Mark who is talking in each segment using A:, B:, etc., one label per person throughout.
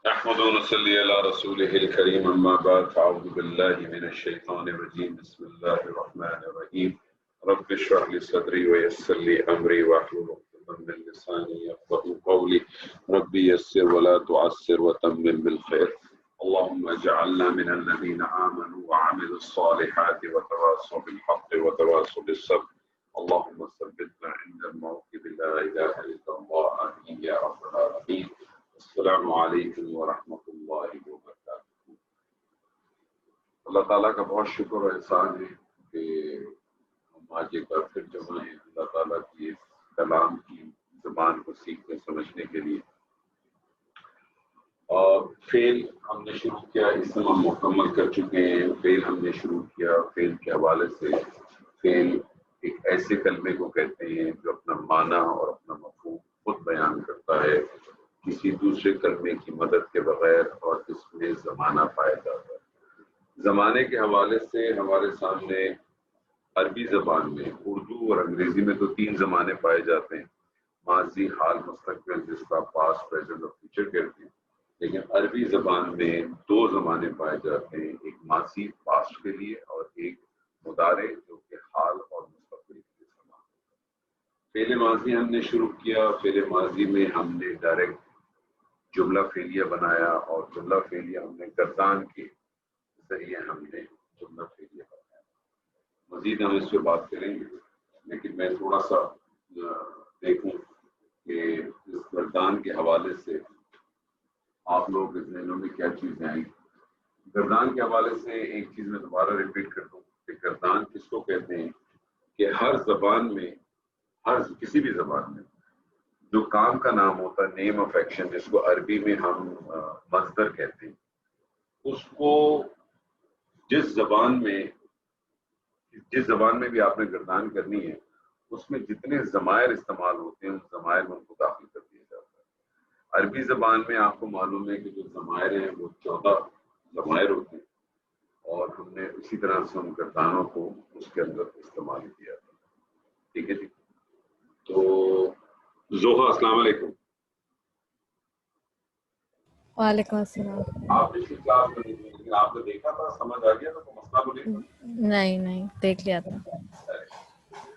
A: نحمد ونصلي على رسوله الكريم أما بعد فأعوذ بالله من الشيطان الرجيم بسم الله الرحمن الرحيم رب اشرح لي صدري ويسر لي أمري واحلل عقدة من لساني يفقهوا قولي رب يسر ولا تعسر وتمم بالخير اللهم اجعلنا من الذين آمنوا وعملوا الصالحات وتواصوا بالحق وتواصوا بالصبر اللهم ثبتنا عند الموت لا إله إلا الله آمين يا رب العالمين السلام علیکم ورحمۃ اللہ وبرکاتہ۔ اللہ تعالیٰ کا بہت شکر و احسان ہے کہ ہم آج ایک بار پھر جمع ہیں اللہ تعالیٰ کی اس کلام کی زبان کو سیکھنے سمجھنے کے لیے۔ اور فعل ہم نے شروع کیا، اس میں ہم مکمل کر چکے ہیں۔ فعل ہم نے شروع کیا، فعل کے حوالے سے فعل ایک ایسے کلمے کو کہتے ہیں جو اپنا معنی اور اپنا مفہوم خود بیان کرتا ہے کسی دوسرے کلمے کی مدد کے بغیر، اور اس میں زمانہ پایا جاتا ہے۔ زمانے کے حوالے سے ہمارے سامنے عربی زبان میں، اردو اور انگریزی میں تو 3 زمانے پائے جاتے ہیں، ماضی، حال، مستقبل، جس کا پاسٹ، پریزنٹ اور فیوچر کہتے ہیں۔ لیکن عربی زبان میں 2 زمانے پائے جاتے ہیں، ایک ماضی پاسٹ کے لیے اور ایک مضارع جو کہ حال اور مستقبل کے لیے استعمال ہوتا ہے۔ فعل ماضی ہم نے شروع کیا، فعل ماضی میں ہم نے ڈائریکٹ جملہ فعلیہ بنایا، اور جملہ فعلیہ ہم نے گردان کے ذریعے ہم نے جملہ فعلیہ بنایا۔ مزید ہم اس پہ بات کریں گے، لیکن میں تھوڑا سا دیکھوں کہ اس گردان کے حوالے سے آپ لوگوں کے ذہنوں میں کیا چیزیں آئیں۔ گردان کے حوالے سے ایک چیز میں دوبارہ ریپیٹ کر دوں کہ گردان کس کو کہتے ہیں کہ ہر زبان میں، ہر کسی بھی زبان میں جو کام کا نام ہوتا ہے، نیم آف ایکشن، جس کو عربی میں ہم مصدر کہتے ہیں، اس کو جس زبان میں بھی آپ نے گردان کرنی ہے، اس میں جتنے ضمائر استعمال ہوتے ہیں ان ضمائر میں ان کو داخل کر دیا جاتا ہے۔ عربی زبان میں آپ کو معلوم ہے کہ جو ضمائر ہیں وہ 14 ضمائر ہوتے ہیں، اور ہم نے اسی طرح سے ان گردانوں کو اس کے اندر استعمال کیا تھا۔ ٹھیک ہے جی، تو زوہا السلام علیکم۔
B: وعلیکم السلام۔
A: آپ پچھلی کلاس میں نہیں تھے، لیکن آپ نے دیکھا تھا، سمجھ آ گیا تھا، تو مسئلہ بولے
B: نہیں دیکھ لیا تھا۔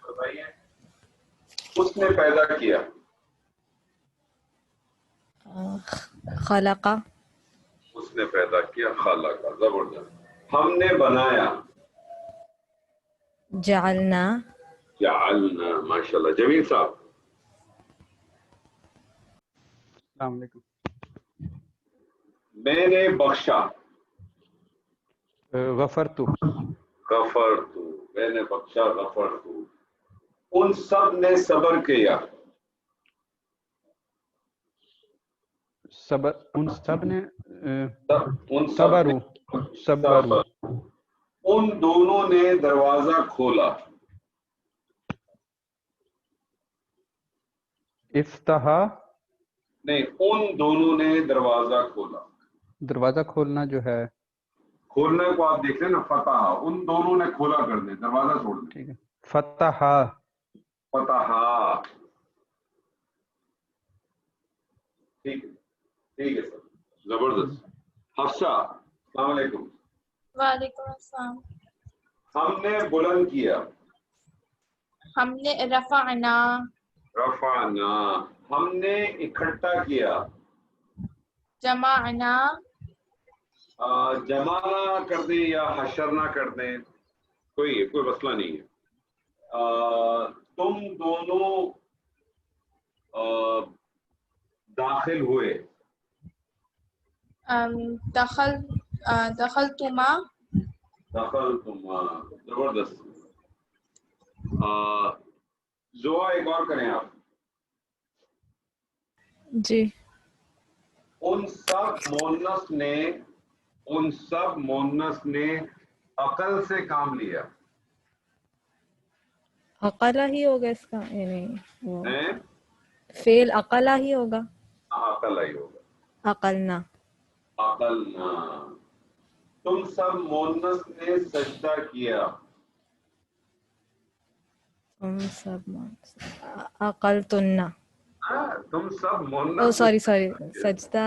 A: بتائیے، اس نے پیدا کیا،
B: خلقہ،
A: اس نے پیدا کیا، خالقہ، زبردست۔ ہم نے بنایا،
B: جعلنا،
A: جعلنا، ماشاءاللہ، جمیل صاحب۔
C: السلام علیکم۔
A: میں نے بخشا،
C: غفرت،
A: غفرت، میں نے بخشا، غفرت۔ ان سب نے صبر کیا،
C: صبر، ان سب نے
A: ان سب
C: صبروا،
A: نے
C: صبروا،
A: ان دونوں نے دروازہ کھولا،
C: افتحا،
A: نہیں، ان دونوں نے دروازہ کھولا۔
C: دروازہ کھولنا جو ہے،
A: کھولنے کو آپ دیکھ لیں نا، فتح، ان دونوں نے کھولا کر دیں، دروازہ چھوڑ دیں،
C: ٹھیک ہے، فتحا،
A: فتح، ٹھیک ہے، ٹھیک ہے سر، زبردست۔ حفصہ السلام علیکم۔
D: وعلیکم السلام۔
A: ہم نے بلند کیا،
D: ہم نے رفعنا،
A: رفعنا، ہم نے اکٹھا کیا،
D: جمعنا،
A: جمع نہ کر دیں یا حشر نہ کر دیں، کوئی مسئلہ نہیں ہے۔ تم دونوں داخل ہوئے،
D: دخلتما،
A: دخلتما، زبردست۔ زوا ایک اور کریں آپ۔
B: جی،
A: ان سب مونس نے عقل سے کام لیا،
B: عقلہ ہی ہوگا اس کا، یعنی وہ
A: ہیں؟
B: فعل عقلہ ہی ہوگا،
A: عقل ہی ہوگا،
B: عقلنا،
A: عقلنا۔ تم سب مونس نے سجدہ کیا،
B: تم سب عقلتنا،
A: تم سب
B: او
A: مونس،
B: سوری سجدہ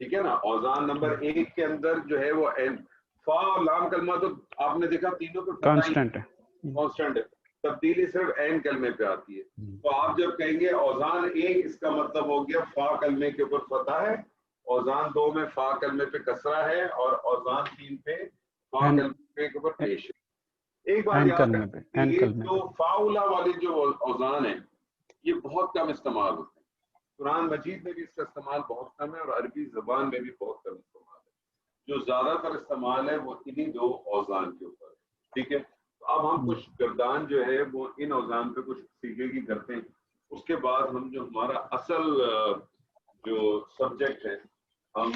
A: ٹھیک ہے نا. اوزان نمبر 1 کے اندر جو ہے وہ این فا اور لام کلمہ تو آپ نے دیکھا تینوں پہ
C: کانسٹنٹ ہے.
A: کانسٹنٹ ہے, تبدیلی صرف این کلمے پہ آتی ہے. تو آپ جب کہیں گے اوزان 1 اس کا مطلب ہو گیا فا کلمے کے اوپر فتح ہے, اوزان 2 میں فا کلمے پہ کسرہ ہے, اور اوزان 3 پہ فا کلمے کے اوپر پیش ہے. ایک بات یاد رکھیں, یہ جو فاؤلا والے جو اوزان ہیں یہ بہت کم استعمال ہوتے ہیں. قرآن مجید میں بھی اس کا استعمال بہت کم ہے, اور عربی زبان میں بھی بہت کم استعمال ہے. جو زیادہ تر استعمال ہے وہ انہی 2 اوزان کے اوپر ہے. ٹھیک ہے, تو اب ہم کچھ گردان جو ہے وہ ان اوزان پہ کچھ سیکھے کی کرتے ہیں. اس کے بعد ہم جو ہمارا اصل جو سبجیکٹ ہے, ہم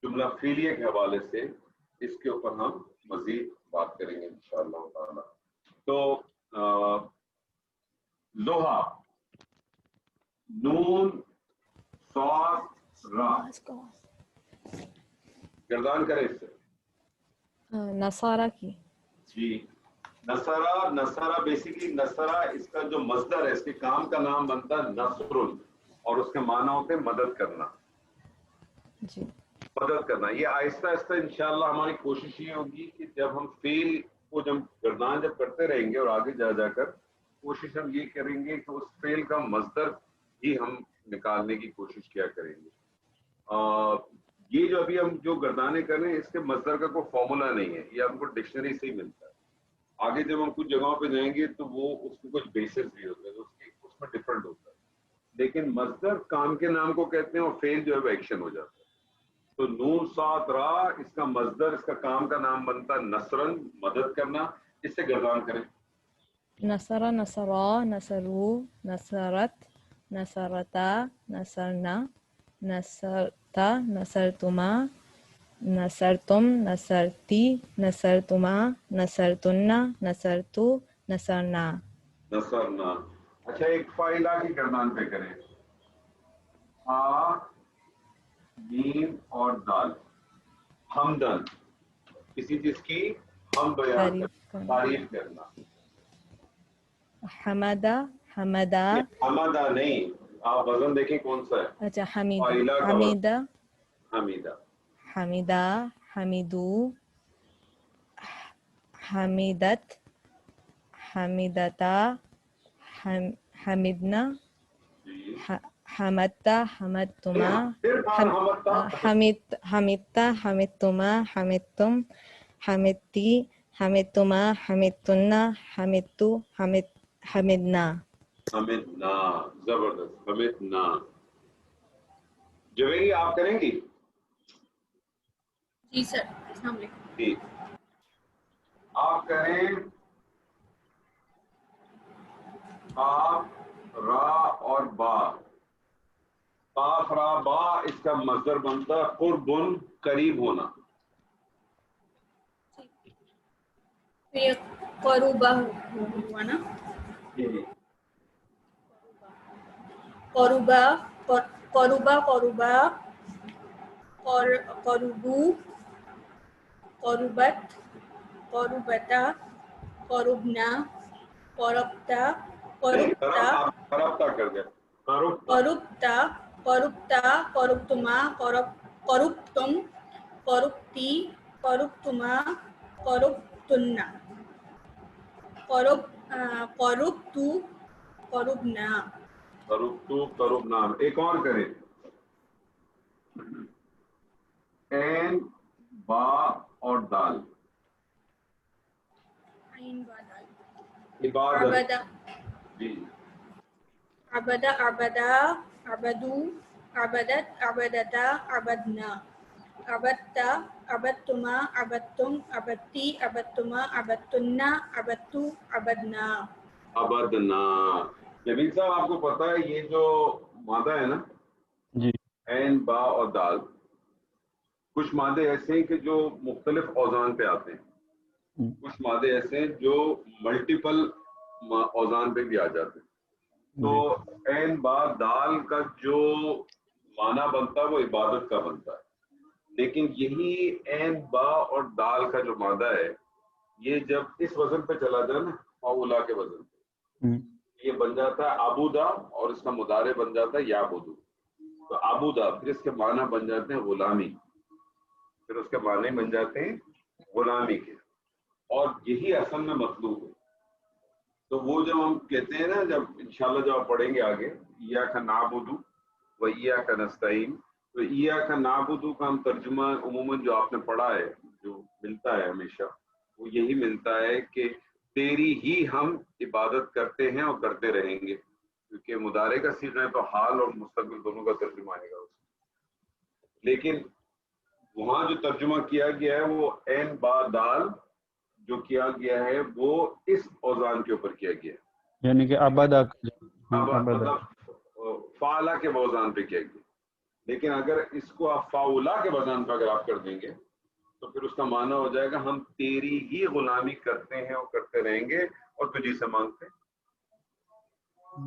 A: جملہ فعلیہ کے حوالے سے اس کے اوپر ہم مزید بات کریں گے انشاءاللہ تعالی. تو لوہا, نون صاد را, گردان کرے اس سے.
B: نصارہ کی.
A: جی, نصرہ, نصرہ بیسیکلی نصرہ اس کا جو مصدر ہے, اس کے کام کا نام بنتا ہے نصر, اور اس کے معنی ہوتے ہیں مدد کرنا.
B: جی,
A: مدد کرنا. یہ آہستہ آہستہ انشاءاللہ ہماری کوشش یہ ہوگی کہ جب ہم فعل کو جب گردان جب کرتے رہیں گے اور آگے جا جا کر کوشش ہم یہ کریں گے کہ اس فعل کا مصدر ہی ہم نکالنے کی کوشش کیا کریں گے. یہ جو ابھی ہم جو گردانے کر رہے ہیں اس کے مصدر کا کوئی فارمولا نہیں ہے, یہ ہم کو ڈکشنری سے ہی ملتا ہے. آگے جب ہم کچھ جگہوں پہ جائیں گے تو وہ اس کے کچھ بیسس بھی ہوتے ہیں, اس میں ڈفرنٹ ہوتا ہے. لیکن مصدر کام کے نام کو کہتے ہیں, اور فعل جو ہے وہ ایکشن ہو جاتا ہے. تو نون صاد را اس کا مصدر, اس کا کام کا نام بنتا ہے نصرن, مدد کرنا. اس سے گردان کریں.
B: نصرہ, نصرا, نصرو, نصرت, نصرتا, نصرنا, نصرتا, نصرتما, نصرتم, نصرتی, نصرتما, نصرتنا, نصرتو, نصرنا.
A: نصرنا. اچھا, ایک فائلہ کی گردان پہ کریں. میم اور دال. حمدن, کسی چیز کی ہم بیان کرنا, تعریف کرنا.
B: حمدہ, حمدہ,
A: حمدہ نہیں, آپ وزن دیکھیں کون سا ہے.
B: اچھا, حمیدہ,
A: فائلہ کا
B: حمیدہ,
A: حمیدہ,
B: حمیدہ, حمیدو, حمیدت, حمیدتا, حمیدنا, حمدتا, حمدتما, حمیدتا, حمیدتما, حمیدتم, حمیدتی, حمیدتما, حمیدتنا, حمیدتو, حمیدنا.
A: حمیدنا. زبردست, حمیدنا. جویری آپ کریں گی؟
D: جی سر, السلام علیکم.
A: جی, آپ کریں. قاف را اور با. قاف را با اس کا مصدر بنتا ہے قربن, قریب ہونا.
D: یہ قربہ ہوا نا.
A: جی,
D: قربہ, قربہ, قربہ, قربو, قربت, قربتا, قربنا, قربتا, قربتا,
A: قربتا کر دیا.
D: قربتا, قربتا, قربتما, قربتم, قربتی, قربتما, قربتنا, قربتو, قربنا.
A: قربتو, قربنا. ایک اور کریں. این, با اور دال.
D: عین با دال.
A: عبادت.
D: عبدہ,
A: جی,
D: عبدہ, عبدا, عبدو, عبدت, عبدتا, عبدنا, عبدتا, عبدتما, عبدتم, عبدتی, عبدتما, عبدتنا, عبدتو, عبدنا.
A: عبدنا. جمیل صاحب, آپ کو پتا ہے یہ جو مادہ ہے نا,
C: جی,
A: این, با اور دال, کچھ مادے ایسے ہیں کہ جو مختلف اوزان پہ آتے ہیں, کچھ مادے ایسے ہیں جو ملٹیپل اوزان پہ بھی آ جاتے ہیں. تو این, با, دال کا جو معنی بنتا ہے وہ عبادت کا بنتا ہے. لیکن یہی این, با اور دال کا جو مادہ ہے یہ جب اس وزن پہ چلا جائے نا, فاؤلا کے وزن پہ, یہ بن جاتا ہے عبودہ, اور اس کا مضارع بن جاتا ہے یعبدو. تو عبودہ پھر اس کے معنی بن جاتے ہیں غلامی، پھر اس کے معنی بن جاتے ہیں غلامی کے، اور یہی اصل میں مطلوب ہے. تو وہ جب ہم کہتے ہیں نا، جب انشاءاللہ جب آپ پڑھیں گے آگے ایاک نعبد و ایاک نستعین، تو ایاک نعبد کا ہم ترجمہ عموماً جو آپ نے پڑھا ہے، جو ملتا ہے ہمیشہ، وہ یہی ملتا ہے کہ تیری ہی ہم عبادت کرتے ہیں اور کرتے رہیں گے، کیونکہ مضارع کا صیغہ ہے تو حال اور مستقبل دونوں کا ترجمہ آئے گا. لیکن وہاں جو ترجمہ کیا گیا ہے وہ عین با دال جو کیا گیا ہے وہ اس اوزان کے اوپر کیا گیا ہے،
C: یعنی کہ ابدا.
A: مطلب فعلا کے اوزان پہ کیا گیا. لیکن اگر اس کو آپ فاولا کے وزن پہ اگر آپ کر دیں گے تو پھر اس کا معنی ہو جائے گا ہم تیری ہی غلامی کرتے ہیں اور کرتے رہیں گے اور تجھی سے مانگتے ہیں.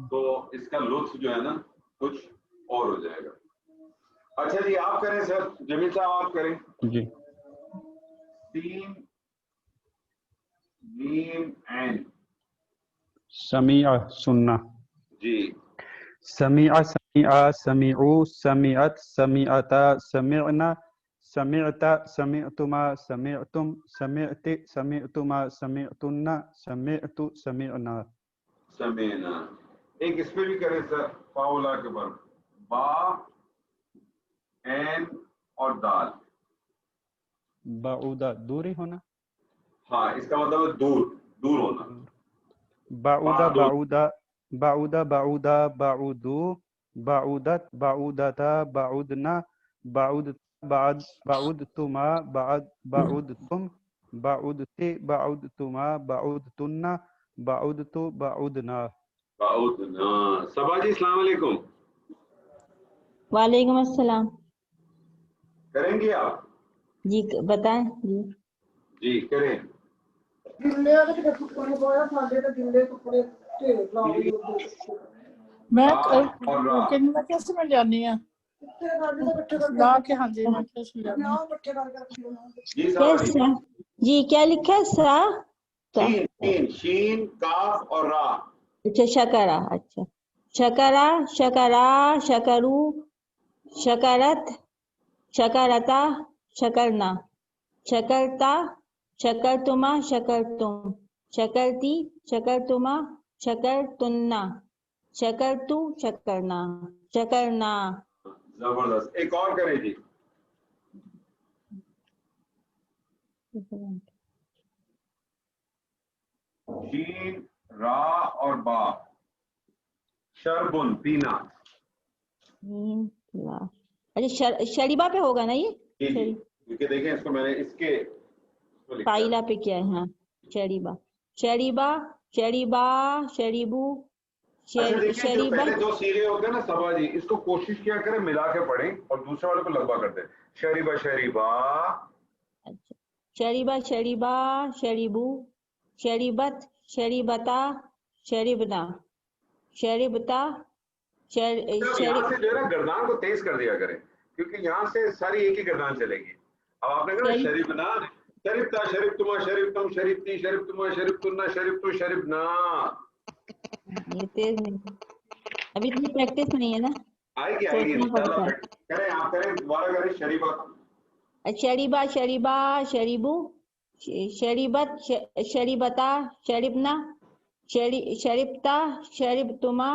A: تو اس کا لطف جو ہے نا کچھ اور ہو جائے گا. اچھا جی آپ کریں سر، جمیل صاحب آپ کریں.
C: جی.
A: سین میم عین.
C: سمیع سننا.
A: جی.
C: سمیع سمیع سمیعو سمیعت سمیعتا سمعنا سمعت سمعتما سمعتم سمعت سمعتما سمعتن سمعت سمعنا.
A: سمینا. ایک اس پہ بھی کریں سر، فاولا کے بعد با عین اور دال.
C: بعودا دوری ہونا.
A: ہاں اس کا مطلب ہے دور، دور ہونا.
C: بعودا بعودا بعودا بعودا بعودو بعودت بعودتا بعودنا بعود بعد بعودتما بعد بعودتم بعودت بعودتما بعودتن بعودت بعودنا.
A: بعودنا. صبا جی السلام علیکم.
E: وعلیکم السلام.
A: کریں گے آپ؟
E: جی بتائیں. جی
A: جی کریں.
F: میں کیسے مل جانی ہے لا کے. ہاں جی میں کیسے
A: جی صاحب
E: کیسا جی کیا لکھا ہے؟ سا کا
A: شین شین کاف اور را.
E: اچھا شکرا. اچھا شکرا شکرا شکرو شکرت شکرتا شکرنا شکرتا شکرتما شکرتم شکرتی شکرتما شکرتنا شکرتو شکرنا شکرنا.
A: زبردست. ایک اور کریں جی. شین را اور با. شربن پینا.
E: اچھا شریبا پہ ہوگا نا یہ؟
A: جی جی کیونکہ دیکھیں اس کو میں نے اس کے
E: پائلا پہ کیا ہے. ہاں شریبا شریبا شریبا شریبو شریبا.
A: پہلے دو سیغے ہوتے ہیں نا صبا جی، اس کو کوشش کیا کریں ملا کے پڑھیں اور دوسرے والے کو لمبا کرتے ہیں. شریبا شریبا.
E: اچھا شریبا شریبا شریبو شریبت شریبتا شریبنا شریبتا
A: یہاں سے جو ہے نا گردان کو تیز کر دیا کریں کیونکہ یہاں سے ساری ایک ہی گردان چلے گی. اب آپ نے کہا شریبنا، شریبتا شریبتما شریبتم شریبتی شریبتما شریبتنا شریبتو شریبنا.
E: یہ تیز نہیں، ابھی اتنی پریکٹس نہیں ہے نا،
A: آئے گی
E: سوچنا پڑتا ہے.
A: کریں آپ کریں دوبارہ کریں. شریبا
E: شریبا شریبا شریبو شریبت شریبتا شریبنا شریبتا شریبتما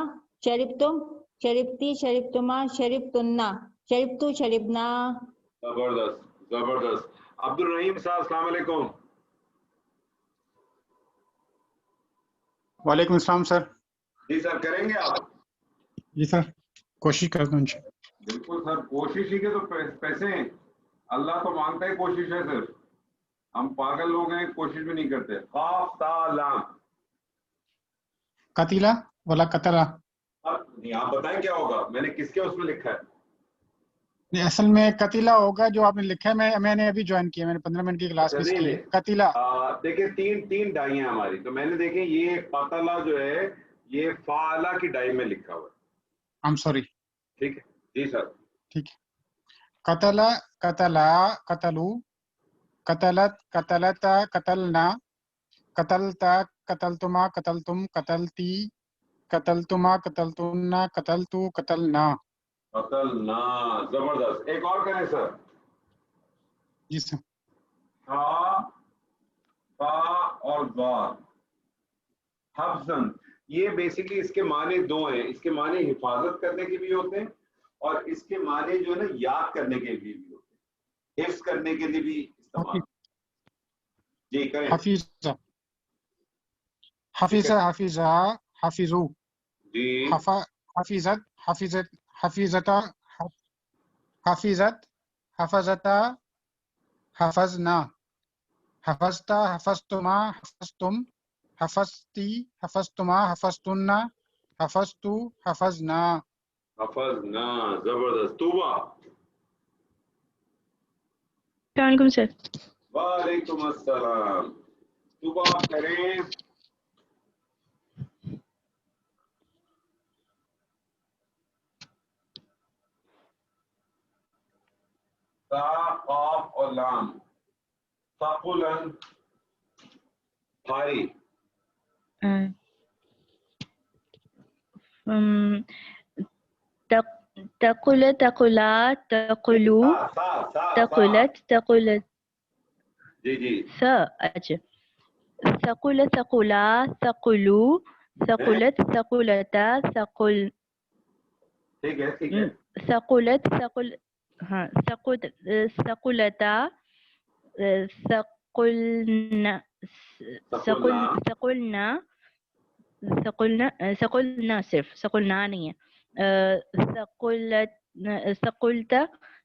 E: شریبتم شریبتی شریبتما شریبتنا شریبتو شریبنا.
A: زبردست زبردست. عبد الرحیم صاحب السلام علیکم.
G: وعلیکم السلام سر.
A: جی سر کریں گے آپ؟
G: جی سر کوشش کرتا ہوں.
A: بالکل سر، کوشش ہی کے تو پیسے ہیں. اللہ تو مانگتا ہے کوشش ہے صرف، ہم پاگل لوگ ہیں کوشش بھی نہیں کرتے. قاف تا لام.
G: قتیلا ولا قتلا.
A: نہیں آپ بتائیں کیا ہوگا، میں نے کس کے اس میں لکھا ہے؟
G: نہیں اصل میں قتیلا ہوگا جو آپ نے لکھا ہے. میں نے ابھی جوائن کیا، میں نے 15 منٹ کی کلاس مس کی ہے. قتیلا
A: دیکھیں تین ڈائی ہیں ہماری، تو میں نے دیکھیں یہ قتلا جو ہے یہ فعلا کی ڈائی میں لکھا ہوا ہے.
G: I'm sorry.
A: ٹھیک ہے جی سر.
G: ٹھیک ہے. قتلا قتلا قتلو قتلت قتلتا قتلنا قتلتا قتلتما قتلتم قتلتی قتلتما قتلتن قتلتو قتلنا.
A: قتلنا. زبردست. ایک اور کریں سر.
G: جی سر.
A: فا اور ضاد حفظن. یہ بیسکلی اس کے معنی دو ہیں. اس کے معنی حفاظت کرنے کے بھی ہوتے ہیں اور اس کے معنی جو ہے نا یاد کرنے کے لیے بھی ہوتے ہیں, حفظ کرنے کے لیے بھی استعمال. جی کریں.
G: حفیظہ حفیظہ حفیظہ حفیظو.
A: جی
G: حفیظت حفیظت حفیظتا حفیظت حفظتا حفظنا حفظتا حفظتما حفظتم حفظتی حفظتما حفظتنا حفظتو حفظنا.
A: حفظنا. زبردست. توبہ.
H: السلام علیکم سر.
A: وعلیکم السلام. توبہ آپ کریں. تا قاف اور لام. ثقلن بھاری.
H: تقل تقلا تقلو تقلت تقلت.
A: جی جی.
H: اچھا. ثقل ثقلا ثقلو ثقلت ثقلتا ثقل.
A: ٹھیک ہے ٹھیک ہے.
H: ثقلت ثقل ہاں ثقلتا ثقلنا ثقلنا ثقلنا صرف ثقلنا نہیں ہے. ثقلت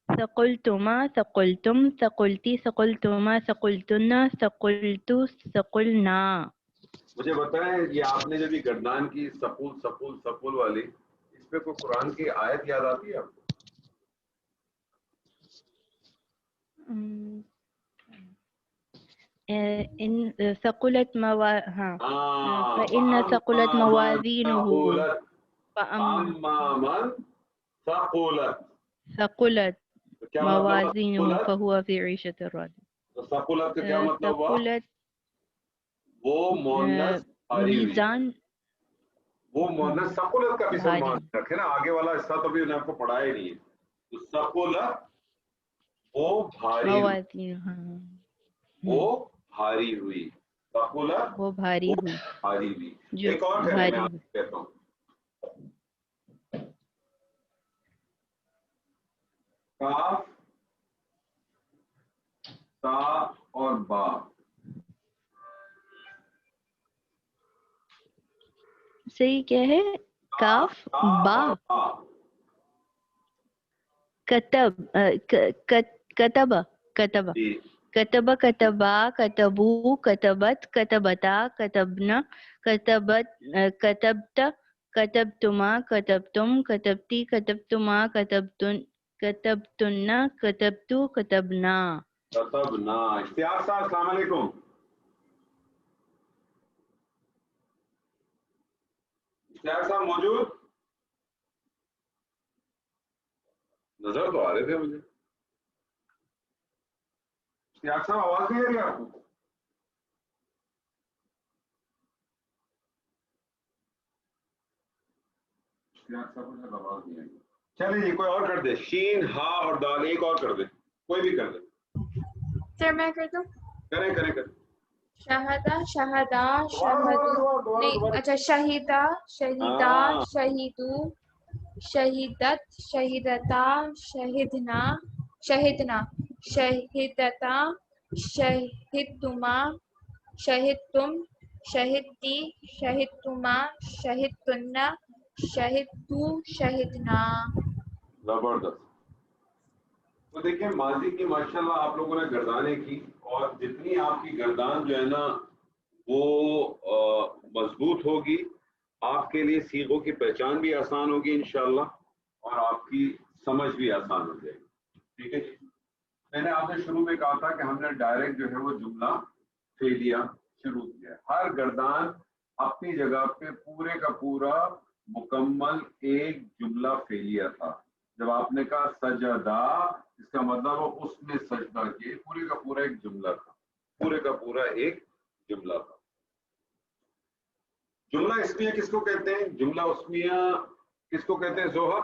H: ثقلتما ثقلتم ثقلتی ثقلتما ثقلتن ثقلتو ثقلنا.
A: مجھے بتائیں یہ آپ نے جب یہ گردان کی سقول سقول سقول والی, اس پہ کوئی قرآن کی آیت یاد آتی ہے آپ کو؟
H: ان ثقلت فإن ثقلت موازينه
A: فأما من ثقلت
H: ثقلت موازينه فهو في عيشة راضية.
A: تو ثقلت کا کیا مطلب ہوا؟
H: ثقلت
A: وہ مؤنث
H: میزان.
A: وہ مؤنث ثقلت کا بھی سامان رکھے نا. آگے والا حصہ تو بھی انہیں آپ کو پڑھایا ہی نہیں ہے. تو ثقلت وہ بھاری وہ بھاری ہوئی. ثقلت
H: وہ بھاری ہوئی
A: بھاری ہوئی.
H: جو
A: ایک اور
H: بھاری
A: میں آپ کو کہتا ہوں. کاف تا اور با.
H: صحیح کیا ہے؟ کاف با. کتب کتب کتب کتب کتبا کتبو کتبت کتبتا کتبنا کتبت کتبت کتبتما کتبتم کتبتی کتبتما کتبتن کتبتن کتبتو کتبنا.
A: کتبنا. اشتیاق صاحب السلام علیکم. اشتیاق صاحب موجود؟ نظر تو آ رہے تھے مجھے. اشتیاق صاحب آواز نہیں آ رہی آپ کو؟ اشتیاق صاحب کو آواز نہیں آئی. چلے جی کوئی اور کر دے. شین ہا اور دال ایک اور کر دے. کوئی بھی کر دے.
D: سر میں کر دوں.
A: کریں کریں کریں.
D: شہدہ شہدہ شہدو نہیں اچھا شہیدہ شہیدہ شہیدو شہیدت شہیدتا شہدنا شہدنا شہدتا شہدتما شہدتم شہدتی شہدتما شہدتن شہدتو شہدنا.
A: زبردست. تو دیکھیں ماضی کی ماشاءاللہ آپ لوگوں نے گردانیں کی, اور جتنی آپ کی گردان جو ہے نا وہ مضبوط ہوگی, آپ کے لیے صیغوں کی پہچان بھی آسان ہوگی انشاءاللہ, اور آپ کی سمجھ بھی آسان ہو جائے گی. ٹھیک ہے جی. میں نے آپ سے شروع میں کہا تھا کہ ہم نے ڈائریکٹ جو ہے وہ جملہ فعلیہ شروع کیا. ہر گردان اپنی جگہ پہ پورے کا پورا مکمل ایک جملہ فعلیہ تھا. جب آپ نے کہا سجدہ, اس کا مطلب وہ اس نے سجدہ کیے, پورے کا پورا ایک جملہ تھا. پورے کا پورا ایک جملہ تھا. جملہ اسمیہ کس کو کہتے ہیں؟ جملہ اسمیہ کس کو کہتے ہیں زہر؟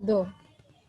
B: 2,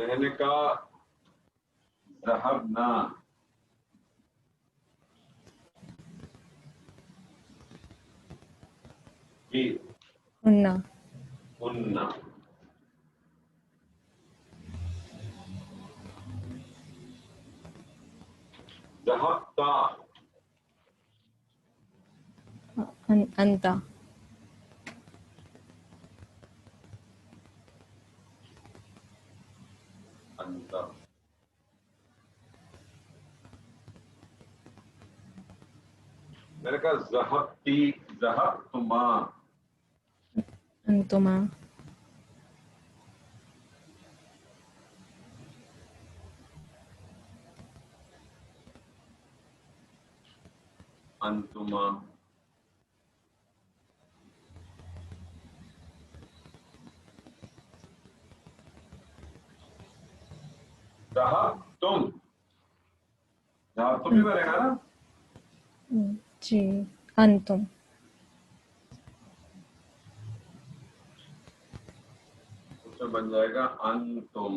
A: میں نے کہا ذهبنا جی
B: هن
A: هن ذهبت
B: أنت
A: انت میں نے کہا ذهبتی ذهبتما
B: أنتما
A: انتما ذهبتم ذهبتم بھی بنے گا نا
B: جی أنتم
A: اس میں بن جائے گا انتم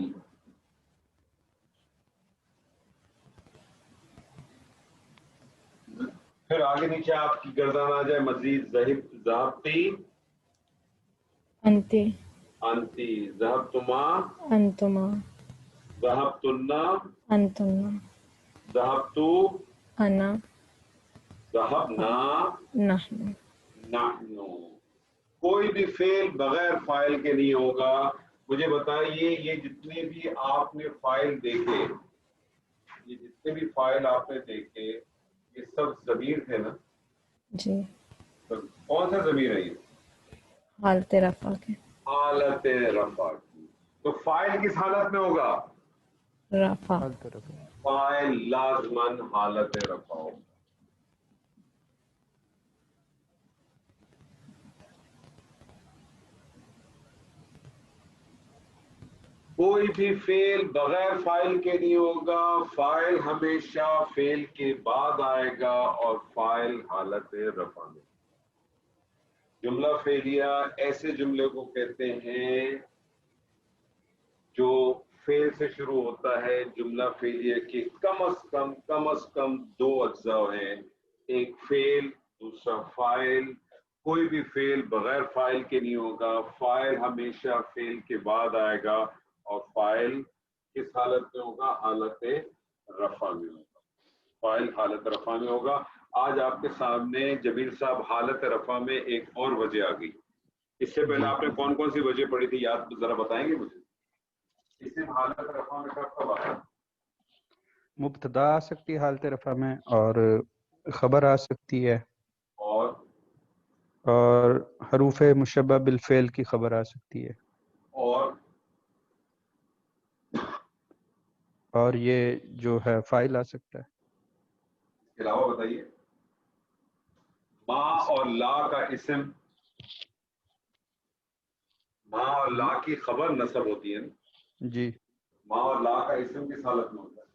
A: پھر آگے نیچے آپ کی گردان آ جائے مزید ذهبتی
B: أنت
A: انتی ذهبتما
B: أنتما
A: ذهبتن
B: أنتن
A: ذهبتو
B: أنا
A: ذهبنا
B: نحن
A: نحن کوئی بھی فعل بغیر فاعل کے نہیں ہوگا. مجھے بتائیے یہ جتنے بھی آپ نے فاعل دیکھے یہ جتنے بھی فاعل آپ نے دیکھے یہ سب ضمیر تھے نا
B: جی
A: کون سا ضمیر ہے یہ
B: حالت رفع کے
A: حالت رفع کی. تو فاعل کس حالت میں ہوگا
B: رفع
A: فاعل لازماً حالت رفع ہوگا. کوئی بھی فعل بغیر فاعل کے نہیں ہوگا. فاعل ہمیشہ فعل کے بعد آئے گا اور فاعل حالت رفع میں. جملہ فعلیہ ایسے جملے کو کہتے ہیں جو فعل سے شروع ہوتا ہے. جملہ فعلیہ کے کم از کم دو اجزاء ہیں, ایک فعل دوسرا فاعل. کوئی بھی فعل بغیر فاعل کے نہیں ہوگا. فاعل ہمیشہ فعل کے بعد آئے گا اور فاعل کس حالت میں ہوگا حالت رفع میں ہوگا. فاعل حالت رفع میں ہوگا. آج آپ کے سامنے جمیل صاحب حالت رفع میں ایک اور وجہ آ گئی. اس سے پہلے آپ نے کون کون سی وجہ پڑھی تھی یاد ذرا بتائیں گے مجھے. اسم حالت رفع میں کب آتا ہے؟
C: مبتدا آ سکتی ہے حالت رفع میں اور خبر آ سکتی ہے اور حروف مشبہ بالفعل کی خبر آ سکتی ہے اور یہ جو ہے فاعل آ سکتا ہے.
A: اس کے علاوہ بتائیے ماں اور لا کا اسم, ماں اور لا کی خبر نصب ہوتی ہے
C: جی
A: ماں اور لا کا اسم کس حالت میں ہوتا ہے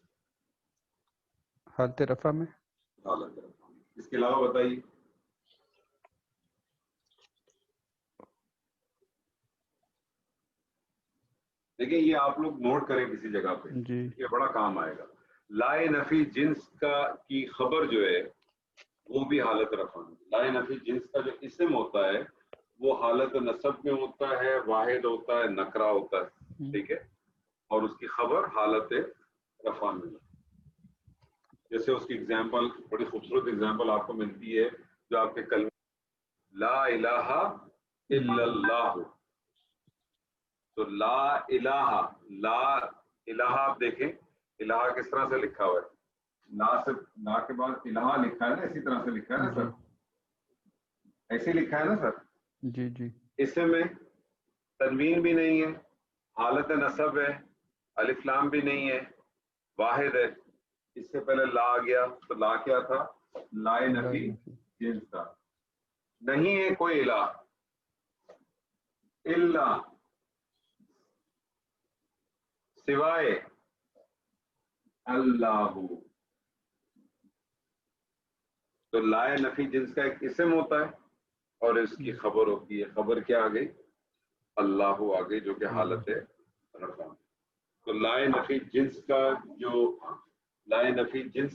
C: حالت رفع میں.
A: حالت رفع میں. اس کے علاوہ بتائیے دیکھیں یہ آپ لوگ نوٹ کریں کسی جگہ پہ
C: جی
A: یہ بڑا کام آئے گا. لائے نفی جنس کی خبر جو ہے وہ بھی حالت رفع میں. لائے نفی جنس کا جو اسم ہوتا ہے وہ حالت نصب میں ہوتا ہے, واحد ہوتا ہے, نکرہ ہوتا ہے, ٹھیک ہے, اور اس کی خبر حالت رفع میں. جیسے اس کی اگزامپل بڑی خوبصورت اگزامپل آپ کو ملتی ہے جو آپ کے کلمے لا الہ الا اللہ. تو لا الہ آپ دیکھیں الہ کس طرح سے لکھا ہوا ہے. لا کے بعد الہ لکھا ہے نا, اسی طرح سے لکھا ہے نا سر, ایسے لکھا ہے نا سر.
C: جی جی
A: اس میں تنوین بھی نہیں ہے, حالت نصب ہے, الف لام بھی نہیں ہے, واحد ہے. اس سے پہلے لا آ گیا تو لا کیا تھا لائے نفی جنس تھا. نہیں ہے کوئی الہ الا سوائے اللہ. تو لائے نفی جنس کا ایک اسم ہوتا ہے اور اس کی خبر ہوتی ہے. خبر کیا آ گئی اللہ آ گئی جو کہ حالت رفع. تو لائے نفی جنس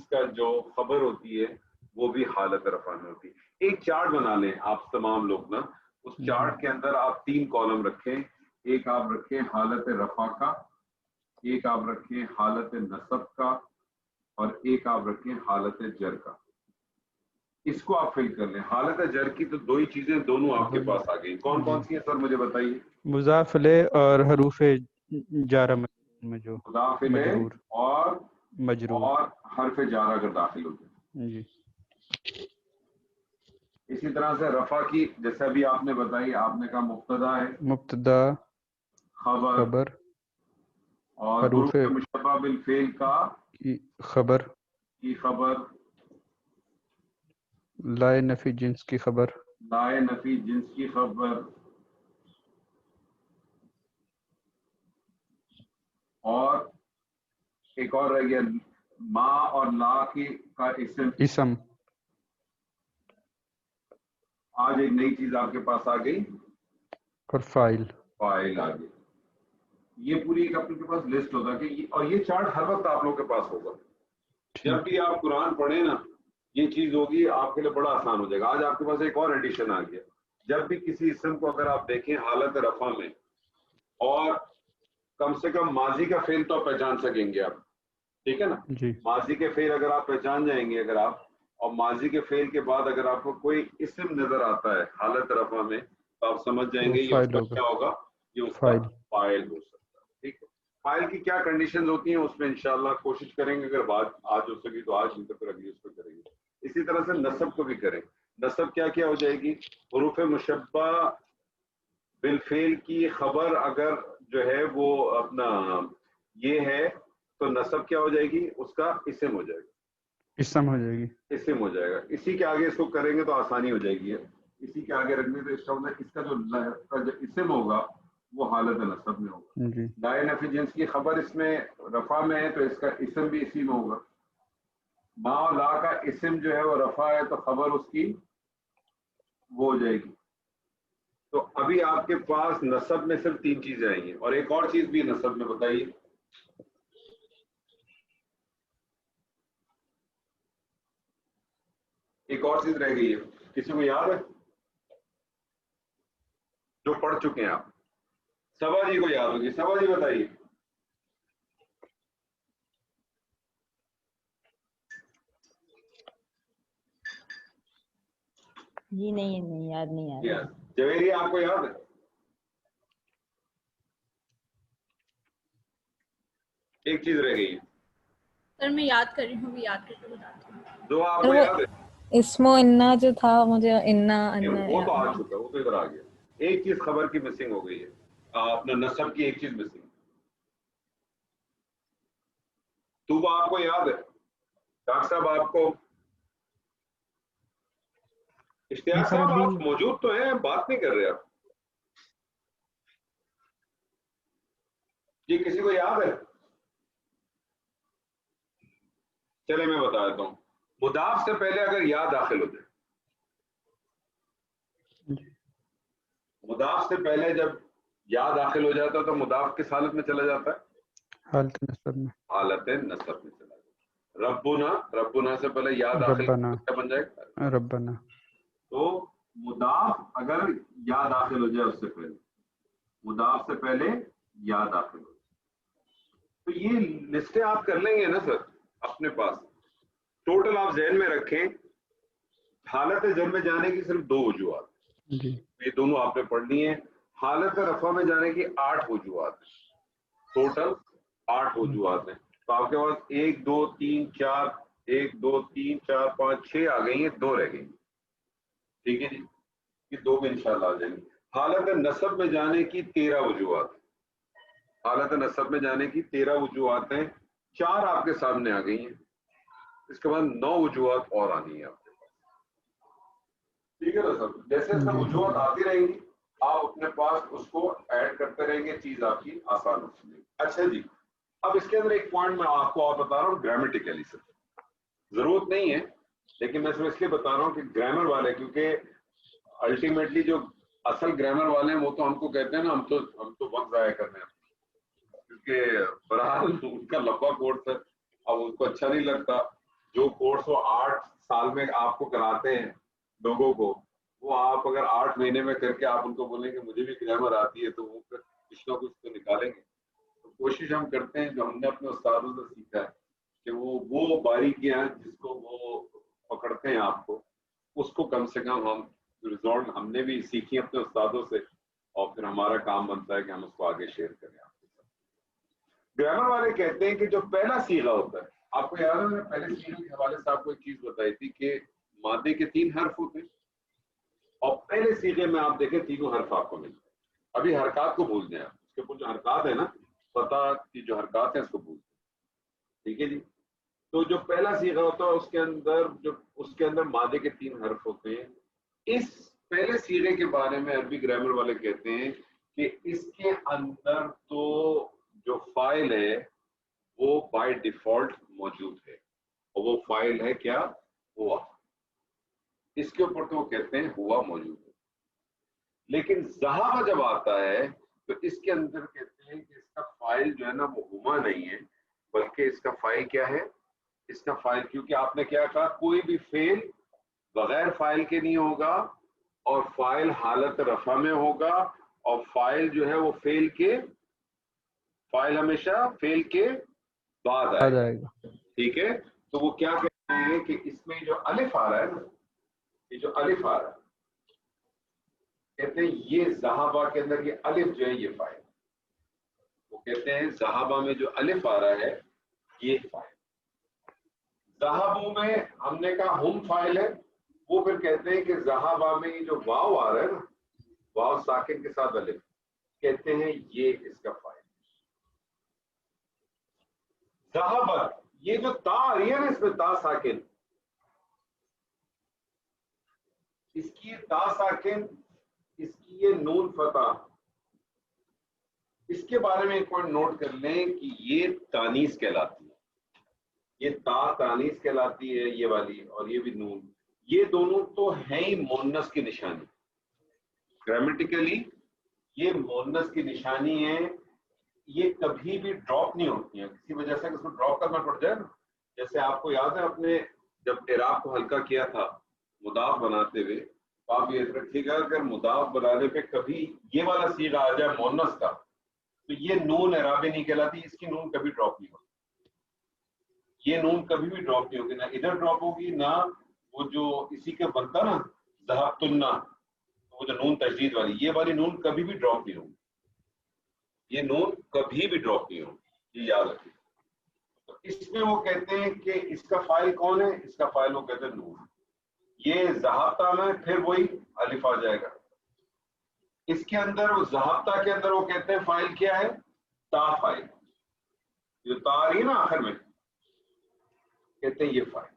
A: کا جو خبر ہوتی ہے وہ بھی حالت رفع میں ہوتی ہے. ایک چارٹ بنا لیں آپ تمام لوگ نا, اس چارٹ کے اندر آپ 3 کالم رکھیں. ایک آپ رکھیں حالت رفع کا, ایک آپ رکھیں حالت نصب کا, اور ایک آپ رکھیں حالت جر کا. اس کو آپ فل کر لیں. حالت جر کی تو 2 ہی چیزیں دونوں آپ کے پاس آ گئی. کون کون سی ہیں سر مجھے بتائیے؟
C: مضاف الیہ اور حروف جارہ میں جو
A: مضاف الیہ اور
C: مجرور
A: اور حرف جارہ اگر داخل ہو جائے.
C: جی.
A: اسی طرح سے رفع کی جیسا بھی آپ نے بتائی, آپ نے کہا مبتدا ہے,
C: مبتدا
A: خبر اور
C: حروف
A: حروف مشبہ بالفعل کا
C: کی خبر,
A: کی خبر,
C: لائے نفی جنس کی خبر,
A: لائے نفی جنس کی خبر, اور ایک اور رہ گیا ما اور لا کی کا اسم. آج ایک نئی چیز آپ کے پاس آ گئی
C: اور فائل
A: آ گئی. یہ پوری ایک اپنے کے پاس لسٹ ہوتا ہے کہ اور یہ چارٹ ہر وقت آپ لوگوں کے پاس ہوگا. جب بھی آپ قرآن پڑھیں نا یہ چیز ہوگی, آپ کے لیے بڑا آسان ہو جائے گا. آج آپ کے پاس ایک اور ایڈیشن آ گیا. جب بھی کسی اسم کو اگر آپ دیکھیں حالت رفع میں, اور کم سے کم ماضی کا فعل تو پہچان سکیں گے آپ, ٹھیک ہے نا
C: جی.
A: ماضی کے فعل اگر آپ پہچان جائیں گے, اگر آپ اور ماضی کے فعل کے بعد اگر آپ کو کوئی اسم نظر آتا ہے حالت رفع میں تو آپ سمجھ جائیں گے یہ اس کا کیا ہوگا, یہ اس کا فاعل ہو سکتا ہے. ٹھیک ہے. فاعل کی کیا کنڈیشنز ہوتی ہیں اس میں انشاءاللہ کوشش کریں گے, اگر بات آج ہو سکی تو آج, نہیں تو پھر اگلی اس کو کریں گے. اسی طرح سے نصب کو بھی کریں. نصب کیا کیا ہو جائے گی, حروف مشبہ بالفعل کی خبر اگر جو ہے وہ اپنا یہ ہے تو نصب کیا ہو جائے گی, اس کا اسم ہو جائے گا.
C: اسم ہو جائے گی,
A: اسم ہو جائے گا. اسی کے آگے اس کو کریں گے تو آسانی ہو جائے گی. اسی کے آگے رکھنے تو اس کا جو اسم ہوگا وہ حالت نصب میں ہوگا.
C: جی.
A: لائے نفی جنس کی خبر اس میں رفع میں ہے تو اس کا اسم بھی اسی میں ہوگا. ما اور لا کا اسم جو ہے وہ رفع ہے تو خبر اس کی وہ ہو جائے گی. تو ابھی آپ کے پاس نصب میں صرف 3 چیزیں آئی ہیں, اور ایک اور چیز بھی نصب میں بتائیے. ایک اور چیز رہ گئی ہے, کسی کو یاد ہے جو پڑھ چکے ہیں آپ؟ سبا جی کو یاد ہوگی. سبا جی بتائیے.
E: جی نہیں یاد نہیں آ رہا.
A: جویری آپ کو یاد ہے؟ ایک چیز رہ گئی ہے
F: سر میں یاد کر رہی ہوں, یاد کر کے بتاتی ہوں.
A: جو آپ کو یاد ہے.
B: اسمو انا جو تھا مجھے انا
A: وہ تو آ چکا, وہ تو ادھر آ گیا. ایک چیز خبر کی مسنگ ہو گئی ہے, اپنا نصب کی ایک چیز مسنگ. تو وہ آپ کو یاد ہے ڈاکٹر صاحب؟ آپ کو اشتیاق صاحب آپ موجود تو ہیں, بات نہیں کر رہے آپ. یہ کسی کو یاد ہے؟ چلے میں بتا دیتا ہوں. مضاف سے پہلے اگر یا داخل ہو جائے, مضاف سے پہلے جب یا داخل ہو جاتا ہے تو مضاف کس حالت میں چلا جاتا ہے؟
C: حالت نصب میں.
A: حالت نصب میں چلا جاتا ہے. ربنا سے پہلے یا داخل کیا بن جائے گا؟
C: ربنا.
A: تو مضاف اگر یا داخل ہو جائے اس سے پہلے, مضاف سے پہلے یا داخل ہو جائے, تو یہ لسٹیں آپ کر لیں گے نا سر اپنے پاس. ٹوٹل آپ ذہن میں رکھیں, حالت جر میں جانے کی صرف 2 وجوہات, یہ دونوں آپ نے پڑھنی ہے. حالت رفع میں جانے کی 8 وجوہات ہیں, ٹوٹل 8 وجوہات ہیں. تو آپ کے پاس 1 2 3 4 1 2 3 4 5 6 آ گئی ہیں, 2 رہ گئی. ٹھیک ہے جی, یہ 2 میں انشاءاللہ آ جائیں گی. حالت نصب میں جانے کی 13 وجوہات, حالت نصب میں جانے کی 13 وجوہات ہیں. 4 آپ کے سامنے آ گئی ہیں, اس کے بعد 9 وجوہات اور آنی ہیں آپ کے پاس. ٹھیک ہے نا سر؟ جیسے جیسے وجوہات آتی رہیں گی آپ اپنے پاس اس کو ایڈ کرتے رہیں گے, چیز آپ کی آسان ہو جائے گی. اچھا جی, اب اس کے اندر ایک پوائنٹ میں آپ کو بتا رہا ہوں گرامیٹیکلی. سر ضرورت نہیں ہے لیکن میں صرف اس لیے بتا رہا ہوں کہ گرامر والے, کیونکہ الٹیمیٹلی جو اصل گرامر والے ہیں وہ تو ہم کو کہتے ہیں نا ہم تو وقت ضائع کرنے ہیں. کہ بہرحال ان کا لمبا کورس ہے, اب ان کو اچھا نہیں لگتا. جو کورس وہ 8 سال میں آپ کو کراتے ہیں لوگوں کو, وہ آپ اگر 8 مہینے میں کر کے آپ ان کو بولیں کہ مجھے بھی گرامر آتی ہے, تو وہ پھر کچھ نہ کچھ تو نکالیں گے. تو کوشش ہم کرتے ہیں جو ہم نے اپنے استادوں سے سیکھا ہے کہ وہ باریکیاں جس کو وہ پکڑتے ہیں آپ کو, اس کو کم سے کم ہم ریزالٹ ہم نے بھی سیکھی اپنے استادوں سے, اور پھر ہمارا کام بنتا ہے کہ ہم اس کو آگے شیئر کریں آپ کے ساتھ. گرامر والے کہتے ہیں کہ جو پہلا صیغہ ہوتا ہے, آپ کو یاد ہے میں نے پہلے صیغے کے حوالے سے آپ کو ایک چیز بتائی تھی کہ مادے کے 3 حرف ہوتے ہیں, اور پہلے صیغے میں آپ دیکھیں تینوں حرف آپ کو ملتے ہیں. ابھی حرکات کو بھول جائیں, اس کے اوپر جو حرکات ہے نا, پتہ کی جو حرکات ہیں اس کو بھول جائیں, ٹھیک ہے جی. تو جو پہلا صیغہ ہوتا ہے اس کے اندر مادے کے 3 حرف ہوتے ہیں. اس پہلے صیغے کے بارے میں عربی گرامر والے کہتے ہیں کہ اس کے اندر تو جو فائل ہے وہ بائی ڈیفالٹ موجود ہے, اور وہ فائل ہے کیا, ہوا. اس کے اوپر تو وہ کہتے ہیں ہوا موجود ہے. لیکن ذہب جب آتا ہے تو اس کے اندر کہتے ہیں کہ اس کا فائل جو ہے نا وہ ہوا نہیں ہے, بلکہ اس کا فائل کیا ہے, اس کا فائل, کیونکہ آپ نے کیا کہا, کوئی بھی فعل بغیر فائل کے نہیں ہوگا, اور فائل حالت رفع میں ہوگا, اور فائل جو ہے وہ فعل کے, فائل ہمیشہ فعل کے بعد آئے گا, ٹھیک ہے. تو وہ کیا کہتے ہیں کہ اس میں جو الف آ رہا ہے نا, یہ جو الف آ رہا ہے, کہتے ہیں یہ ذہابہ کے اندر یہ الف جو ہے یہ فائل, وہ کہتے ہیں ذہابہ میں جو الف آ رہا ہے یہ فائل. ذہابوں میں ہم نے کہا ہم فائل ہے, وہ پھر کہتے ہیں کہ ذہابہ میں یہ جو واو آ رہا ہے نا, واو ساکن کے ساتھ الف, کہتے ہیں یہ اس کا فائل. ذہابہ, یہ جو تا آ رہی ہے نا اس میں تا ساکن, اس کی تا ساکن, اس کی یہ نون فتح, اس کے بارے میں ایک پوائنٹ نوٹ کر لیں کہ یہ تانیث کہلاتی ہے. یہ تا تانیث کہلاتی ہے یہ والی, اور یہ بھی نون, یہ دونوں تو ہیں ہی مونس کی نشانی. گرامیٹیکلی یہ مونس کی نشانی ہے, یہ کبھی بھی ڈراپ نہیں ہوتی ہیں کسی وجہ سے. اس کو ڈراپ کرنا پڑ جائے نا, جیسے آپ کو یاد ہے اپنے جب عراق کو ہلکا کیا تھا مضاف بناتے ہوئے, آپ یہ رکھیے گا اگر مضاف بنانے پہ کبھی یہ والا صیغہ آ جائے مونس کا, تو یہ نون اعرابی نہیں کہلاتی, اس کی نون کبھی ڈراپ نہیں ہوتی. یہ نون کبھی بھی ڈراپ نہیں ہوگی, نہ ادھر ڈراپ ہوگی, نہ وہ جو اسی کے بنتا نا ذہبت النا, وہ جو نون تشدید والی, یہ والی نون کبھی بھی ڈراپ نہیں ہوگی. یہ نون کبھی بھی ڈراپ نہیں ہوگی, یہ یاد رکھیے. تو اس میں وہ کہتے ہیں کہ اس کا فائل کون ہے, اس کا فائل وہ کہتے ہیں نون. یہ ذہابتہ میں پھر وہی الف آ جائے گا. اس کے اندر وہ ذہابتہ کے اندر وہ کہتے ہیں فائل کیا ہے, تا فائل, جو تا آ رہی ہے نا آخر میں, کہتے ہیں یہ فائل.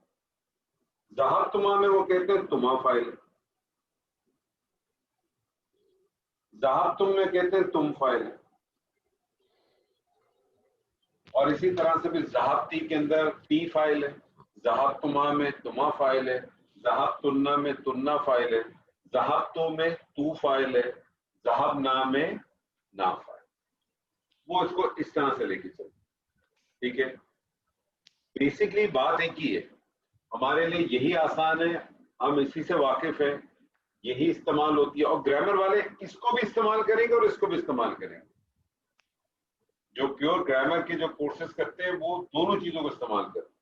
A: ذہبتما میں وہ کہتے ہیں تما فائل, ذہبتم میں کہتے ہیں تم فائل ہے. اور اسی طرح سے بھی ذہبتی کے اندر تی فائل ہے, ذہبتما میں تما فائل ہے, ذہبتنا میں تننا فائل ہے, ذہبتو میں تو فائل ہے, ذہبنا میں نا فائل. وہ اس کو اس طرح سے لے کے چلیں, ٹھیک ہے. بیسکلی بات ایک ہی ہے, ہمارے لیے یہی آسان ہے, ہم اسی سے واقف ہیں, یہی استعمال ہوتی ہے. اور گرامر والے اس کو بھی استعمال کریں گے اور اس کو بھی استعمال کریں گے. جو پیور گرامر کے جو کورسز کرتے ہیں وہ دونوں چیزوں کو استعمال کرتے ہیں.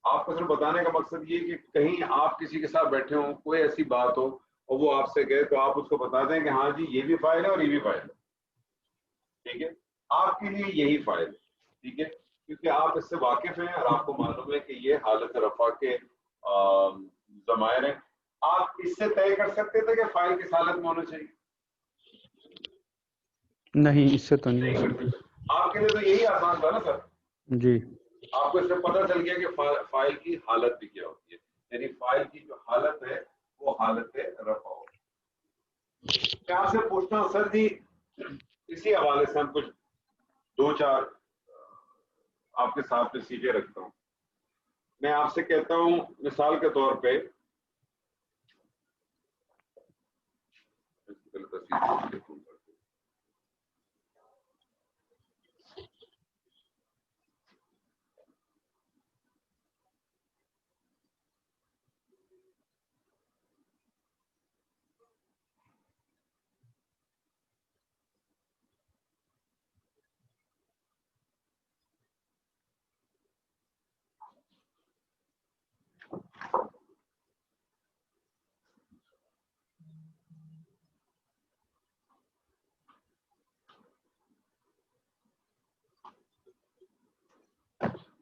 A: آپ کو صرف بتانے کا مقصد یہ کہ کہیں آپ کسی کے ساتھ بیٹھے ہوں, کوئی ایسی بات ہو اور وہ آپ سے کہے, تو آپ اس کو بتا دیں کہ ہاں جی یہ بھی فائل ہے اور یہ بھی فائل ہے, ٹھیک ہے. آپ کے لیے یہی فائل ہے, ٹھیک ہے, کیونکہ آپ اس سے واقف ہیں اور آپ کو معلوم ہے کہ یہ حالت رفع کے ضمائر ہیں. آپ اس سے طے کر سکتے تھے کہ فائل کس حالت میں ہونا چاہیے؟
C: نہیں, اس سے تو نہیں ہو سکتا.
A: آپ کے لیے تو یہی آسان تھا نا سر. جی, آپ کو اس سے پتہ چل گیا کہ فائل کی حالت بھی کیا ہوتی ہے, یعنی فائل کی جو حالت ہے وہ حالت رفع ہو. میں آپ سے پوچھتا ہوں سر جی, اسی حوالے سے ہم کچھ 2-4 آپ کے ساتھ میں سیکھے رکھتا ہوں. میں آپ سے کہتا ہوں مثال کے طور پہ,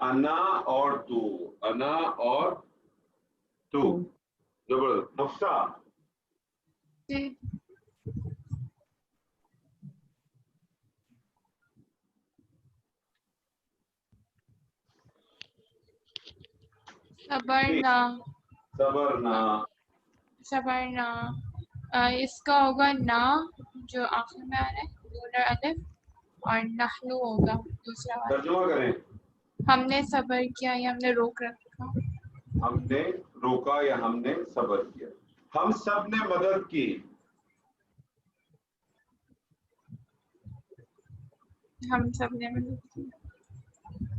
A: انا اور تو, انا اور تو. زبردست. نفسہ
D: جی صبرنا
A: صبرنا.
D: صبرنا اس کا ہوگا نا جو آخر میں آ رہا ہے لونر الف, اور نحنو ہوگا دوسرا والا.
A: ترجمہ کریں.
D: ہم نے صبر کیا یا ہم نے روک رکھا.
A: ہم نے روکا یا ہم نے صبر کیا. ہم سب نے مدد کی.
D: ہم سب نے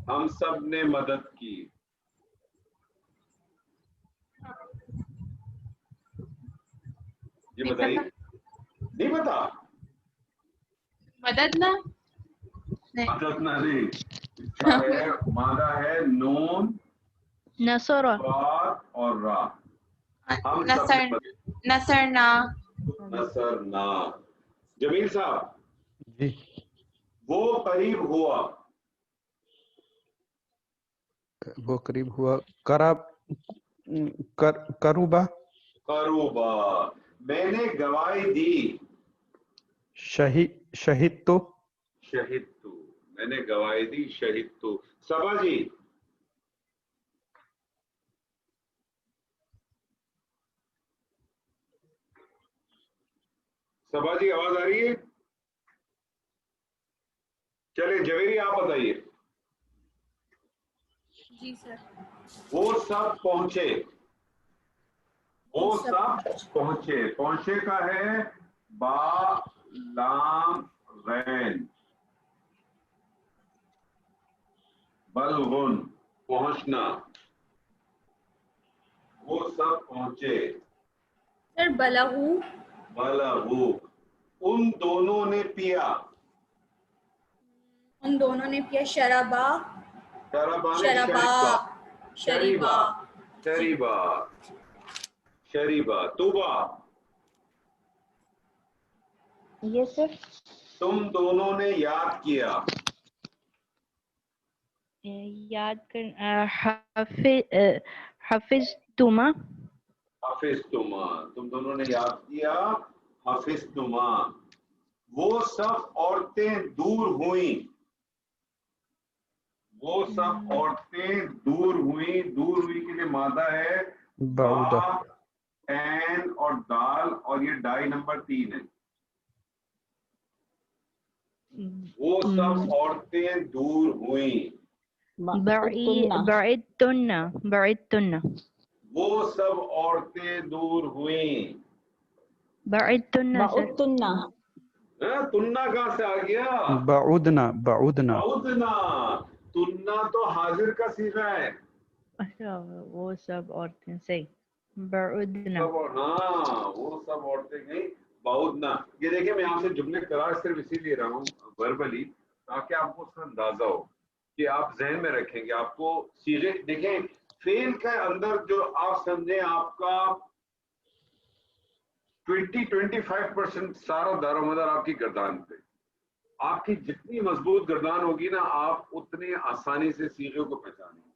A: ہم سب نے مدد کی. یہ بتائیے. نہیں پتا.
D: مدد نہ
A: مدد نہ نہیں. اس کا ہے مادہ ہے نون
H: نصر
A: بات اور را. ہم سب
D: نصر
A: نے مدد.
D: نصرنا.
A: نصرنا. جمیل صاحب
C: جی
A: وہ قریب ہوا.
C: وہ قریب ہوا. قرب قروبا.
A: قروبا. میں نے گواہی دی.
C: شہید تو.
A: شہید تو. میں نے گواہی دی. شہید تو. صبا جی صبا جی آواز آ رہی ہے؟ چلے جویری آپ بتائیے.
D: جی سر.
A: وہ سب پہنچے. وہ سب پہنچے. پہنچے کا ہے با لام غین. بلغن پہنچنا. وہ سب پہنچے.
D: سر بلغو.
A: بلغو. ان دونوں نے پیا.
D: ان دونوں نے پیا. شرابا.
A: شرابا نے
D: شرابا.
A: شریبا. شریبا. شریبا. توبا
E: یہ سر
A: تم دونوں نے یاد کیا.
H: یاد کر حفظ تما.
A: حافظ تما. تم دونوں نے یاد کیا. حافظ تما. وہ سب عورتیں دور ہوئیں. وہ سب عورتیں دور ہوئیں. دور ہوئی کے لیے مادہ ہے
C: بعودہ.
A: با عین اور دال, اور یہ ڈائی نمبر 3 ہے. وہ سب عورتیں دور ہوئیں.
H: بعدتن.
A: وہ سب عورتیں دور ہوئیں.
H: بعدتن سر.
E: بعدتنا.
A: تننا کہاں سے آ گیا؟
C: بعودنا. بعودنا.
A: بعودنا. تننا تو حاضر کا صیغہ ہے.
H: اچھا وہ سب عورتیں صحیح. بعدنا.
A: ہاں وہ سب عورتیں گئیں. بعودنا. یہ دیکھیں میں آپ سے جملے قرار صرف اسی لیے رہا ہوں وربلی, تاکہ آپ کو اس کا اندازہ ہو کہ آپ ذہن میں رکھیں گے. آپ کو صیغے دیکھیں فعل کے اندر جو آپ سمجھیں آپ کا 20-25% سارا دار و مدار آپ کی گردان پہ. آپ کی جتنی مضبوط گردان ہوگی نا, آپ اتنے آسانی سے صیغوں کو پہچانیں گے.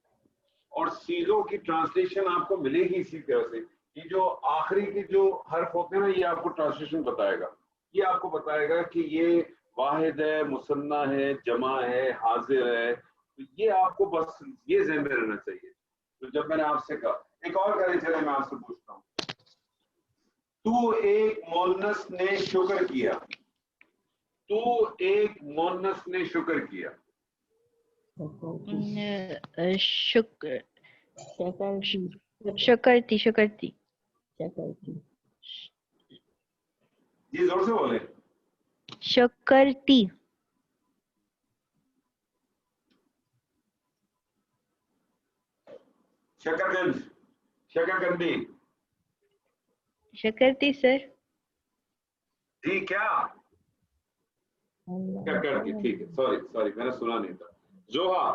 A: اور صیغوں کی ٹرانسلیشن آپ کو ملے گی اسی طرح سے. یہ جو آخری کے جو حرف ہوتے ہیں نا, یہ آپ کو ٹرانسلیشن بتائے گا. یہ آپ کو بتائے گا کہ یہ واحد ہے, مثنیٰ ہے, جمع ہے, حاضر ہے. تو یہ آپ کو بس یہ ذہن میں رہنا چاہیے. تو جب میں نے آپ سے کہا, ایک اور کہنے چلے میں آپ سے پوچھتا ہوں. تو ایک مؤنث نے شکر کیا. تو ایک مؤنث نے شکر کیا.
H: شکرتی.
A: جی زور سے بولے.
H: شکرتی.
A: شکرگنج. شکرگندی.
H: شکرتی سر.
A: جی کیا شکرتی. ٹھیک ہے. سوری میں نے سنا نہیں تھا. زوہا.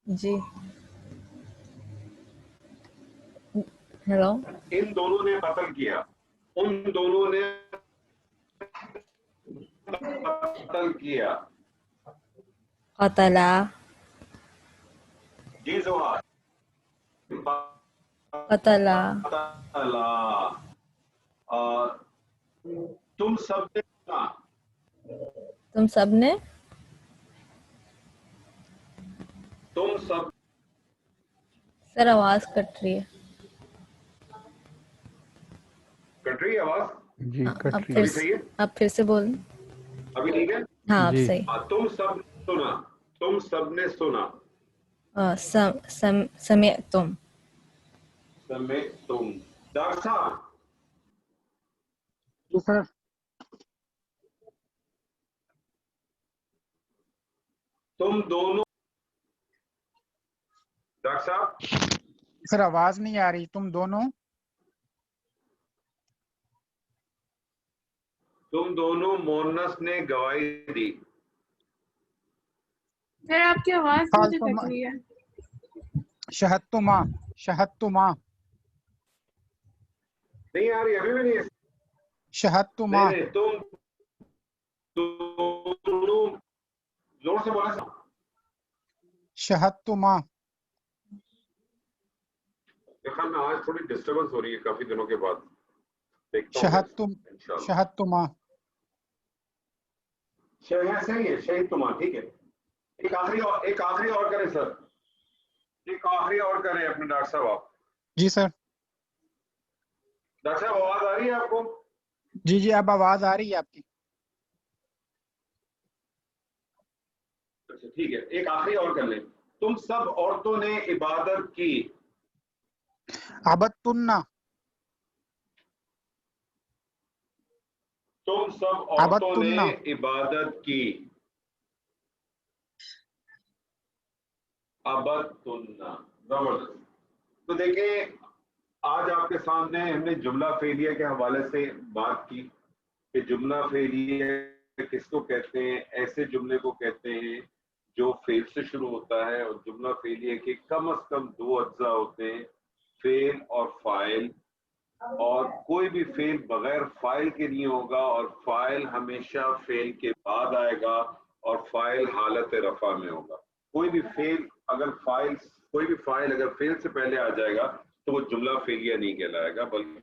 B: جی ہیلو.
A: ان دونوں نے قتل کیا. ان دونوں نے قتل کیا.
B: قتلا
A: جی زوہا
B: قتلا
A: تم سب نے سنا
B: تم سب نے
A: تم سب
B: سر آواز کٹ رہی ہے
A: کٹ رہی ہے آواز
C: جی کٹ
B: اب
C: رہی
B: پھر
A: ابھی صحیح ہے
B: اب پھر سے بولیں
A: ابھی ٹھیک ہے
B: ہاں اب
C: جی
B: صحیح
A: تم سب نے سنا تم سب نے سنا
B: سمعتم
A: سمے تم ڈاکٹر صاحب
G: جی سر
A: تم دونوں ڈاکٹر صاحب
G: سر آواز نہیں آ رہی. تم دونوں
A: تم دونوں مونس نے گواہی دی
D: سر آپ کی آواز مجھے کٹ رہی ہے.
G: شہدتما شہدتما
A: نہیں آ رہی ابھی بھی نہیں ہے
G: شہدتما
A: نہیں تم دونوں زور سے بولا سا
G: شہدتما
A: خیال میں آج تھوڑی ڈسٹربنس ہو رہی ہے کافی دنوں کے بعد دیکھتا ہوں
G: شہدتم
A: انشاءاللہ
G: شہدتما
A: صحیح ہے شہید تمہارا ٹھیک ہے ایک آخری اور کریں سر ایک آخری اور کریں اپنے ڈاکٹر صاحب آپ
G: جی سر
A: ڈاکٹر صاحب آواز آ رہی ہے آپ کو
G: جی جی اب آواز آ رہی ہے آپ کی.
A: اچھا ٹھیک ہے ایک آخری اور کر لیں تم سب عورتوں نے عبادت کی
G: عبدتن
A: تم سب عورتوں نے
G: عبدتن
A: عبادت کی عبدتن زبردست. تو دیکھیں آج آپ کے سامنے ہم نے جملہ فعلیہ کے حوالے سے بات کی کہ جملہ فعلیہ کس کو کہتے ہیں. ایسے جملے کو کہتے ہیں جو فعل سے شروع ہوتا ہے اور جملہ فعلیہ کے کم از کم دو اجزاء ہوتے ہیں فعل اور فاعل اور کوئی بھی فعل بغیر فاعل کے نہیں ہوگا اور فاعل ہمیشہ فعل کے بعد آئے گا اور فاعل حالت رفع میں ہوگا. کوئی بھی فعل اگر فعل سے پہلے آ جائے گا تو وہ جملہ فعلیہ نہیں کہلائے گا بلکہ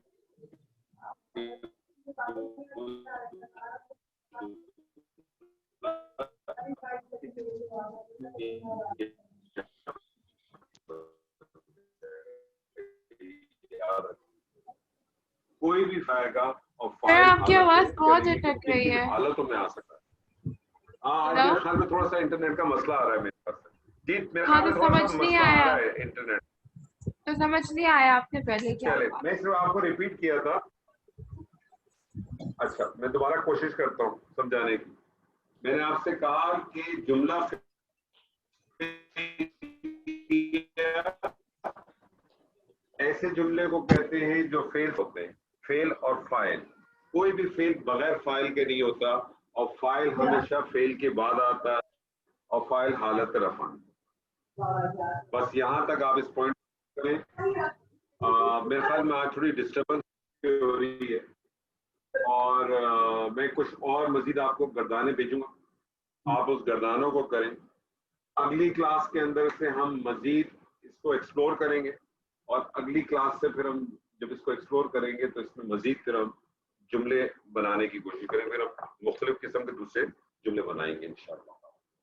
A: کوئی بھی آئے گا اور
D: سر آپ کی آواز بہت اٹک رہی ہے.
A: حالتوں میں آ سکتا ہے. ہاں آج میرے خیال میں تھوڑا سا انٹرنیٹ کا مسئلہ آ رہا ہے میرے پاس جی میرے خیال میں تھوڑا سا مسئلہ آ رہا ہے انٹرنیٹ
D: تو سمجھ نہیں آیا آپ نے پہلے کیا
A: چلے
D: ہوا.
A: میں صرف آپ کو ریپیٹ کیا تھا. اچھا میں دوبارہ کوشش کرتا ہوں سمجھانے کی. میں نے آپ سے کہا کہ جملہ ایسے جملے کو کہتے ہیں جو فعل ہوتے ہیں فعل اور فاعل. کوئی بھی فعل بغیر فاعل کے نہیں ہوتا اور فاعل ہمیشہ فعل کے بعد آتا ہے اور فاعل حالت رفع. بس یہاں تک آپ اس پوائنٹ کریں. میرے خیال میں آج تھوڑی ڈسٹربنس ہو رہی ہے اور میں کچھ اور مزید آپ کو گردانے بھیجوں گا. آپ اس گردانوں کو کریں. اگلی کلاس کے اندر سے ہم مزید اس کو ایکسپلور کریں گے اور اگلی کلاس سے پھر ہم جب اس کو ایکسپلور کریں گے تو اس میں مزید پھر ہم جملے بنانے کی کوشش کریں گے. پھر ہم مختلف قسم کے دوسرے جملے بنائیں گے انشاءاللہ.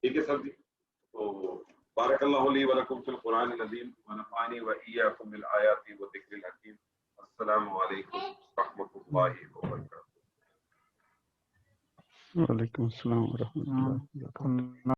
A: ٹھیک ہے سر جی. تو بارک اللہ لی ولکم فی القرآن العظیم ونفعنی وإیاکم بالآیات والذکر الحکیم. السلام علیکم ورحمۃ اللہ وبرکاتہ.
C: وعلیکم السلام ورحمۃ اللہ وبرکاتہ.